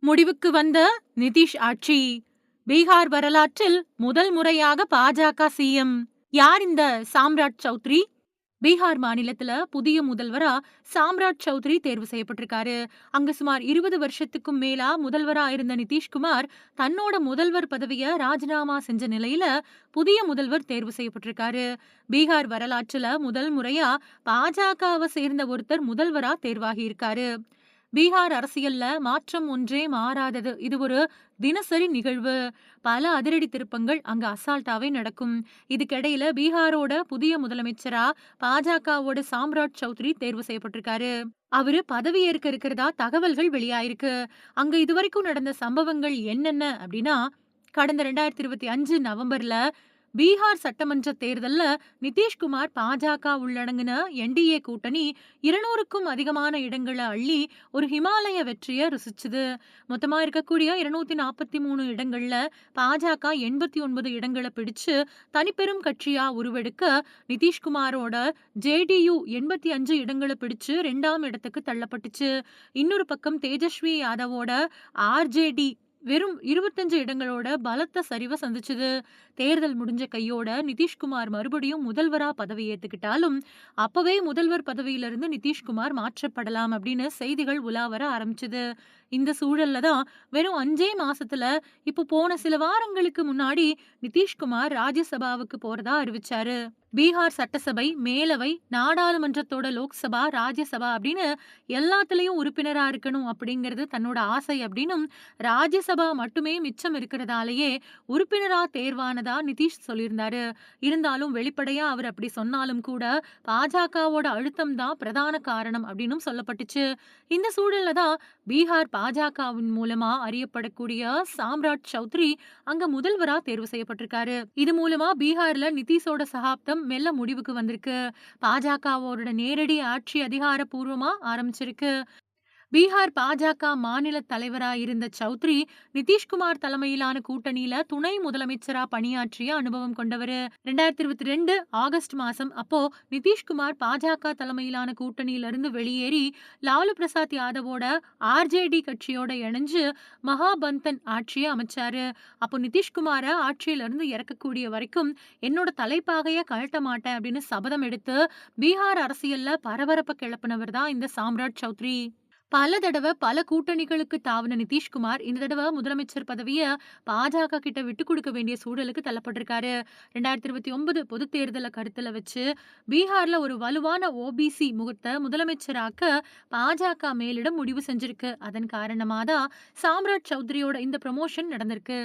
முடிவுக்கு வந்த நிதிஷ் ஆட்சி. பீகார் வரலாற்றில் முதல் முறையாக பாஜக சிஎம். யார் இந்த சாம்ராட் சௌத்ரி? பீகார் மாநிலத்துல புதிய முதல்வரா சாம்ராட் சௌத்ரி தேர்வு செய்யப்பட்டிருக்காரு. அங்க சுமார் 20 வருஷத்துக்கும் மேலா முதல்வரா இருந்த நிதிஷ்குமார் தன்னோட முதல்வர் பதவிய ராஜினாமா செஞ்ச நிலையில புதிய முதல்வர் தேர்வு செய்யப்பட்டிருக்காரு. பீகார் வரலாற்றுல முதல் முறையா பாஜகவை சேர்ந்த ஒருத்தர் முதல்வரா தேர்வாகி இருக்காரு. பீகார் அரசியல்ல மாற்றம் ஒன்றே மாறாதது. இது ஒரு தினசரி நிகழ்வு. பல அதிரடி திருப்பங்கள் அங்க அசால்ட்டாவே நடக்கும். இதுக்கிடையில பீகாரோட புதிய முதலமைச்சரா பாஜகவோட சாம்ராட் சௌத்ரி தேர்வு செய்யப்பட்டிருக்காரு. அவரு பதவியேற்க இருக்கிறதா தகவல்கள் வெளியாயிருக்கு. அங்க இதுவரைக்கும் நடந்த சம்பவங்கள் என்னென்ன அப்படின்னா, கடந்த 2025 நவம்பர்ல பீகார் சட்டமன்ற தேர்தல்ல நிதிஷ்குமார் பாஜக உள்ளடங்கின என்டிஏ கூட்டணி 200க்கும் அதிகமான இடங்களை அள்ளி ஒரு ஹிமாலய வெற்றியை ருசிச்சுது. மொத்தமா இருக்கக்கூடிய 243 இடங்கள்ல பாஜக 89 இடங்களை பிடிச்சு தனிப்பெரும் கட்சியா உருவெடுக்க, நிதிஷ்குமாரோட ஜேடியு 85 இடங்களை பிடிச்சு 2ஆம் இடத்துக்கு தள்ளப்பட்டுச்சு. இன்னொரு பக்கம் தேஜஸ்வி யாதவோட ஆர்ஜேடி வெறும் 25 இடங்களோட பலத்த சரிவை சந்திச்சுது. தேர்தல் முடிஞ்ச கையோட நிதிஷ்குமார் மறுபடியும் முதல்வரா பதவி ஏத்துக்கிட்டாலும், அப்பவே முதல்வர் பதவியிலிருந்து நிதிஷ்குமார் மாற்றப்படலாம் அப்படின்னு செய்திகள் உலாவர ஆரம்பிச்சது. இந்த சூழல்ல தான் வெறும் 5 மாசத்துல இப்போ போன சில வாரங்களுக்கு முன்னாடி நிதிஷ்குமார் ராஜ்யசபாவுக்கு போறதா அறிவிச்சாரு. பீகார் சட்டசபை, மேலவை, நாடாளுமன்றத்தோட லோக்சபா, ராஜ்யசபா அப்படின்னு எல்லாத்துலயும் உறுப்பினரா இருக்கணும் அப்படிங்கிறது தன்னோட ஆசை அப்படின்னும், ராஜ்யசபா மட்டுமே மிச்சம் இருக்கிறதாலேயே உறுப்பினரா தேர்வானதா நிதிஷ் சொல்லியிருந்தாரு. இருந்தாலும் வெளிப்படையா அவர் அப்படி சொன்னாலும் கூட பாஜகவோட அழுத்தம் தான் பிரதான காரணம் அப்படின்னும் சொல்லப்பட்டுச்சு. இந்த சூழல்ல தான் பீகார் பாஜகவின் மூலமா அறியப்படக்கூடிய சாம்ராட் சௌத்ரி அங்க முதல்வரா தேர்வு செய்யப்பட்டிருக்காரு. இது மூலமா பீகார்ல நிதிஷோட சகாப்தம் மெல்ல முடிவுக்கு வந்திருக்கு. பாஜகவோட நேரடி ஆட்சி அதிகாரப்பூர்வமா ஆரம்பிச்சிருக்கு. பீகார் பாஜக மாநில தலைவரா இருந்த சௌத்ரி நிதிஷ்குமார் தலைமையிலான கூட்டணியில துணை முதலமைச்சரா பணியாற்றிய அனுபவம் கொண்டவரு. 2022 ஆகஸ்ட் மாசம் அப்போ நிதிஷ்குமார் பாஜக தலைமையிலான கூட்டணியில இருந்து வெளியேறி லாலு பிரசாத் யாதவோட ஆர்ஜேடி கட்சியோட இணைஞ்சு மகாபந்தன் ஆட்சியை அமைச்சாரு. அப்போ நிதிஷ்குமார ஆட்சியில இருந்து இறக்கக்கூடிய வரைக்கும் என்னோட தலைப்பாகைய கழட்ட மாட்டேன் அப்படின்னு சபதம் எடுத்து பீகார் அரசியல்ல பரபரப்பை கிளப்பினவர் தான் இந்த சாம்ராட் சௌத்ரி. பல தடவை பல கூட்டணிகளுக்கு தாவின நிதிஷ்குமார் இந்த தடவை முதலமைச்சர் பதவிய பாஜக கிட்ட விட்டு கொடுக்க வேண்டிய சூழலுக்கு தள்ளப்பட்டிருக்காரு. 2029 பொது தேர்தலை கருத்துல வச்சு பீகார்ல ஒரு வலுவான ஓபிசி முகத்தை முதலமைச்சராக்க பாஜக மேலிடம் முடிவு செஞ்சிருக்கு. அதன் காரணமா தான் சாம்ராட் சௌத்ரியோட இந்த ப்ரமோஷன் நடந்திருக்கு.